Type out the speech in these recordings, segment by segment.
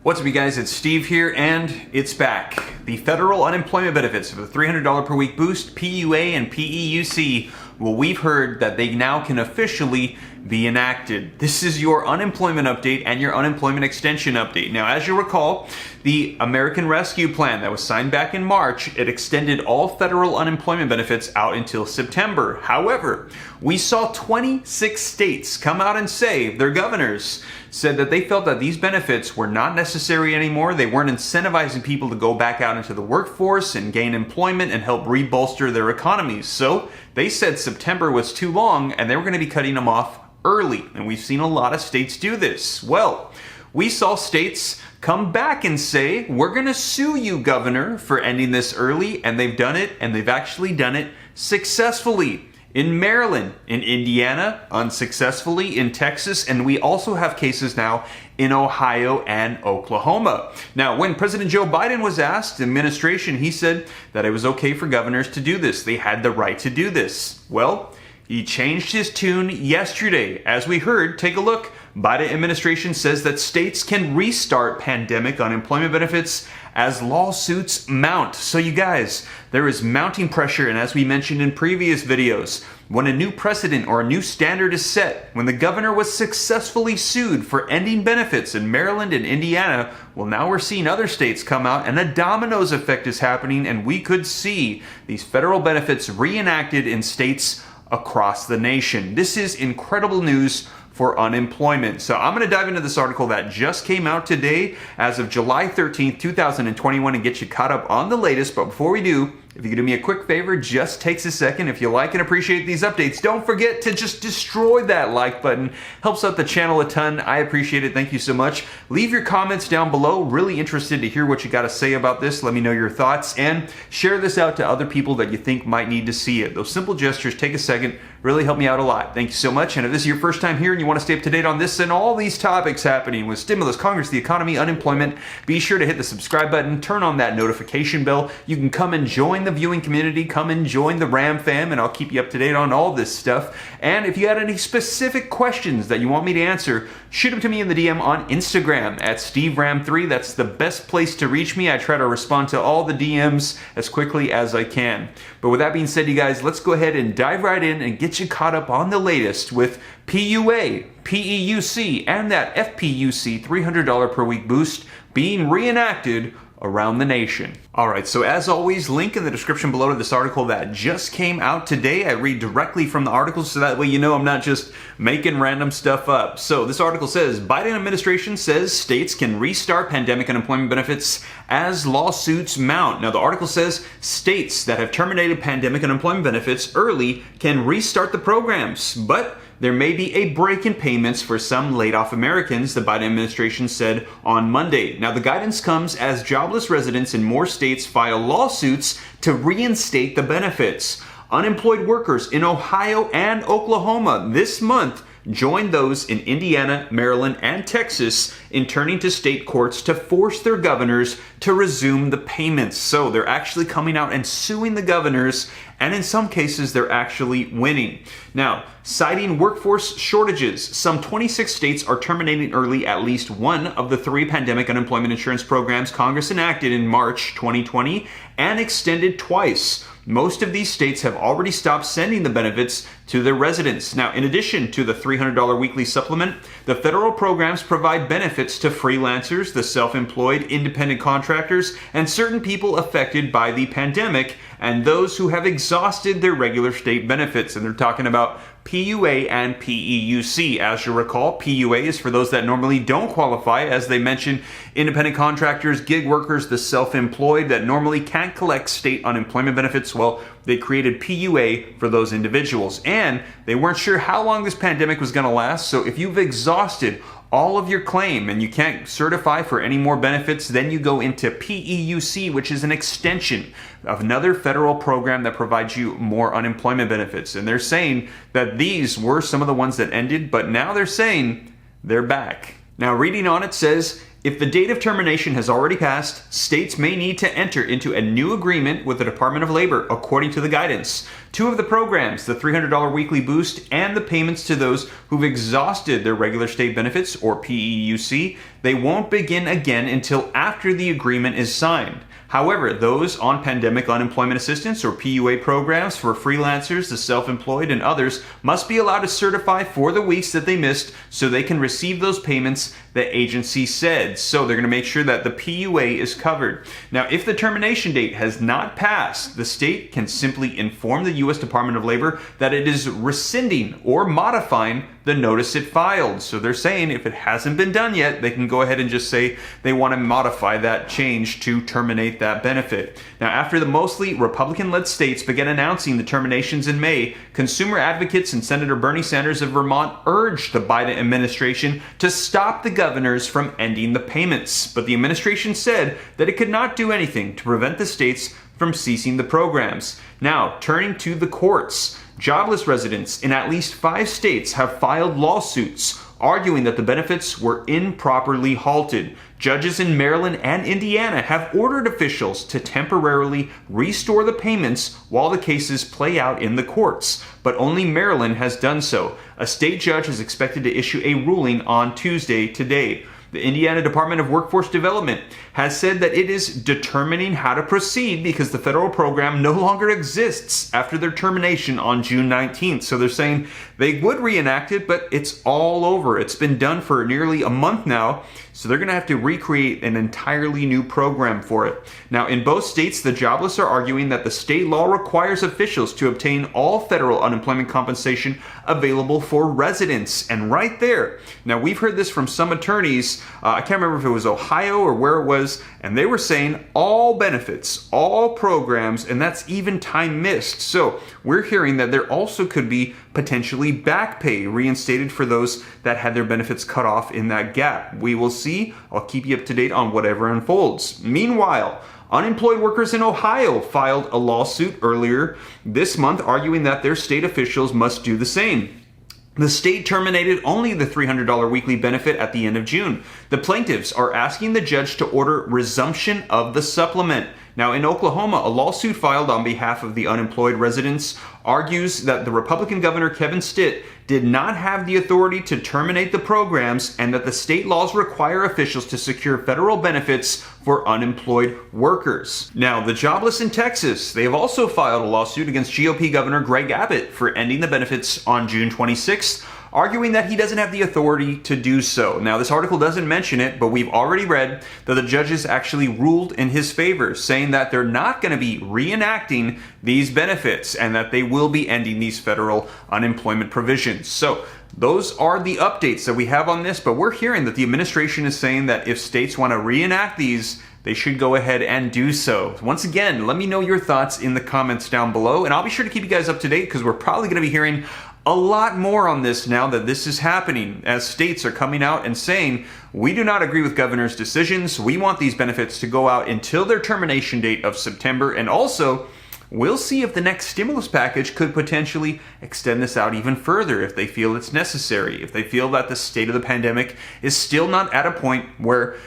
What's up, you guys? It's Steve here, and it's back. The federal unemployment benefits for the $300 per week boost, PUA and PEUC. Well, we've heard that they now can officially be enacted. This is your unemployment update and your unemployment extension update. Now, as you recall, the American Rescue Plan that was signed back in March, it extended all federal unemployment benefits out until September. However, we saw 26 states come out and say, their governors said that they felt that these benefits were not necessary anymore. They weren't incentivizing people to go back out into the workforce and gain employment and help rebolster their economies. So they said September was too long and they were going to be cutting them off early. And we've seen a lot of states do this. Well, we saw states come back and say, we're going to sue you, governor, for ending this early. And they've done it, and they've actually done it successfully. In Maryland, in Indiana, unsuccessfully, in Texas, and we also have cases now in Ohio and Oklahoma. Now, when President Joe Biden was asked, the administration, he said that it was okay for governors to do this. They had the right to do this. Well, he changed his tune yesterday. As we heard, take a look. Biden administration says that states can restart pandemic unemployment benefits as lawsuits mount. So you guys, there is mounting pressure, and as we mentioned in previous videos, when a new precedent or a new standard is set, when the governor was successfully sued for ending benefits in Maryland and Indiana, well, now we're seeing other states come out and a dominoes effect is happening, and we could see these federal benefits reenacted in states across the nation. This is incredible news for unemployment. So I'm going to dive into this article that just came out today as of July 13th, 2021 and get you caught up on the latest. But before we do, if you could do me a quick favor, just takes a second. If you like and appreciate these updates, don't forget to just destroy that like button. Helps out the channel a ton. I appreciate it. Thank you so much. Leave your comments down below. Really interested to hear what you got to say about this. Let me know your thoughts and share this out to other people that you think might need to see it. Those simple gestures take a second. Really help me out a lot. Thank you so much. And if this is your first time here and you want to stay up to date on this and all these topics happening with stimulus, Congress, the economy, unemployment, be sure to hit the subscribe button, turn on that notification bell. You can come and join the viewing community, come and join the Ram fam, and I'll keep you up to date on all this stuff. And if you had any specific questions that you want me to answer, shoot them to me in the DM on Instagram at SteveRam3. That's the best place to reach me. I try to respond to all the DMs as quickly as I can. But with that being said, you guys, let's go ahead and dive right in and get you caught up on the latest with PUA, PEUC, and that FPUC $300 per week boost being reenacted around the nation. Alright, so as always, link in the description below to this article that just came out today. I read directly from the article so that way you know I'm not just making random stuff up. So this article says, Biden administration says states can restart pandemic unemployment benefits as lawsuits mount. Now the article says states that have terminated pandemic unemployment benefits early can restart the programs, but there may be a break in payments for some laid-off Americans, the Biden administration said on Monday. Now, the guidance comes as jobless residents in more states file lawsuits to reinstate the benefits. Unemployed workers in Ohio and Oklahoma this month joined those in Indiana, Maryland, and Texas in turning to state courts to force their governors to resume the payments. So they're actually coming out and suing the governors, and in some cases they're actually winning. Now, citing workforce shortages, some 26 states are terminating early at least one of the 3 pandemic unemployment insurance programs Congress enacted in March 2020 and extended twice. Most of these states have already stopped sending the benefits to their residents. Now, in addition to the $300 weekly supplement, the federal programs provide benefits to freelancers, the self-employed, independent contractors, and certain people affected by the pandemic, and those who have exhausted their regular state benefits. And they're talking about PUA and PEUC. As you recall, PUA is for those that normally don't qualify, as they mentioned, independent contractors, gig workers, the self-employed that normally can't collect state unemployment benefits. Well, they created PUA for those individuals, and they weren't sure how long this pandemic was going to last. So if you've exhausted all of your claim and you can't certify for any more benefits, then you go into PEUC, which is an extension of another federal program that provides you more unemployment benefits. And they're saying that these were some of the ones that ended, but now they're saying they're back. Now, reading on it says, If the date of termination has already passed, states may need to enter into a new agreement with the Department of Labor, according to the guidance. Two of the programs, the $300 weekly boost and the payments to those who've exhausted their regular state benefits, or PEUC, they won't begin again until after the agreement is signed. However, those on pandemic unemployment assistance or PUA programs for freelancers, the self-employed, and others must be allowed to certify for the weeks that they missed so they can receive those payments, the agency said. So they're going to make sure that the PUA is covered. Now, if the termination date has not passed, the state can simply inform the U.S. Department of Labor that it is rescinding or modifying the notice it filed. So they're saying if it hasn't been done yet, they can go ahead and just say they want to modify that change to terminate that benefit. Now, after the mostly Republican-led states began announcing the terminations in May, consumer advocates and Senator Bernie Sanders of Vermont urged the Biden administration to stop the governors from ending the payments. But the administration said that it could not do anything to prevent the states from ceasing the programs. Now, turning to the courts. Jobless residents in at least 5 states have filed lawsuits arguing that the benefits were improperly halted. Judges in Maryland and Indiana have ordered officials to temporarily restore the payments while the cases play out in the courts, but only Maryland has done so. A state judge is expected to issue a ruling on Tuesday today. The Indiana Department of Workforce Development has said that it is determining how to proceed because the federal program no longer exists after their termination on June 19th. So they're saying they would reenact it, but it's all over. It's been done for nearly a month now, so they're going to have to recreate an entirely new program for it. Now, in both states, the jobless are arguing that the state law requires officials to obtain all federal unemployment compensation available for residents. And right there, now we've heard this from some attorneys, I can't remember if it was Ohio or where it was, and they were saying all benefits, all programs, and that's even time missed. So we're hearing that there also could be potentially back pay reinstated for those that had their benefits cut off in that gap. We will see. I'll keep you up to date on whatever unfolds. Meanwhile, unemployed workers in Ohio filed a lawsuit earlier this month arguing that their state officials must do the same. The state terminated only the $300 weekly benefit at the end of June. The plaintiffs are asking the judge to order resumption of the supplement. Now, in Oklahoma, a lawsuit filed on behalf of the unemployed residents argues that the Republican Governor Kevin Stitt did not have the authority to terminate the programs and that the state laws require officials to secure federal benefits for unemployed workers. Now, the jobless in Texas, they have also filed a lawsuit against GOP Governor Greg Abbott for ending the benefits on June 26th, arguing that he doesn't have the authority to do so. Now, this article doesn't mention it, but we've already read that the judges actually ruled in his favor, saying that they're not going to be reenacting these benefits and that they will be ending these federal unemployment provisions. So those are the updates that we have on this, but we're hearing that the administration is saying that if states want to reenact these, they should go ahead and do so. Once again, let me know your thoughts in the comments down below, and I'll be sure to keep you guys up to date because we're probably going to be hearing a lot more on this now that this is happening, as states are coming out and saying, we do not agree with governor's decisions. We want these benefits to go out until their termination date of September. And also, we'll see if the next stimulus package could potentially extend this out even further if they feel it's necessary, if they feel that the state of the pandemic is still not at a point where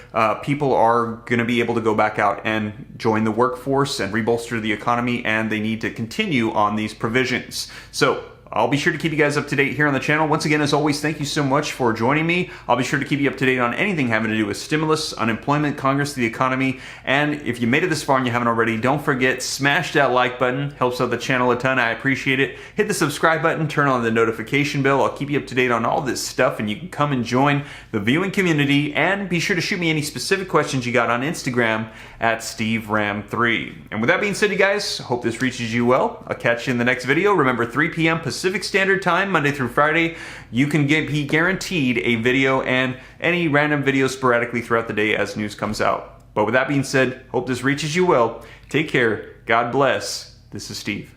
people are going to be able to go back out and join the workforce and rebolster the economy, and they need to continue on these provisions. So I'll be sure to keep you guys up to date here on the channel. Once again, as always, thank you so much for joining me. I'll be sure to keep you up to date on anything having to do with stimulus, unemployment, Congress, the economy. And if you made it this far and you haven't already, don't forget, smash that like button. Helps out the channel a ton. I appreciate it. Hit the subscribe button, turn on the notification bell. I'll keep you up to date on all this stuff, and you can come and join the viewing community. And be sure to shoot me any specific questions you got on Instagram at SteveRam3. And with that being said, you guys, hope this reaches you well. I'll catch you in the next video. Remember, 3 p.m. Pacific Standard Time, Monday through Friday. You can be guaranteed a video and any random videos sporadically throughout the day as news comes out. But with that being said, hope this reaches you well. Take care. God bless. This is Steve.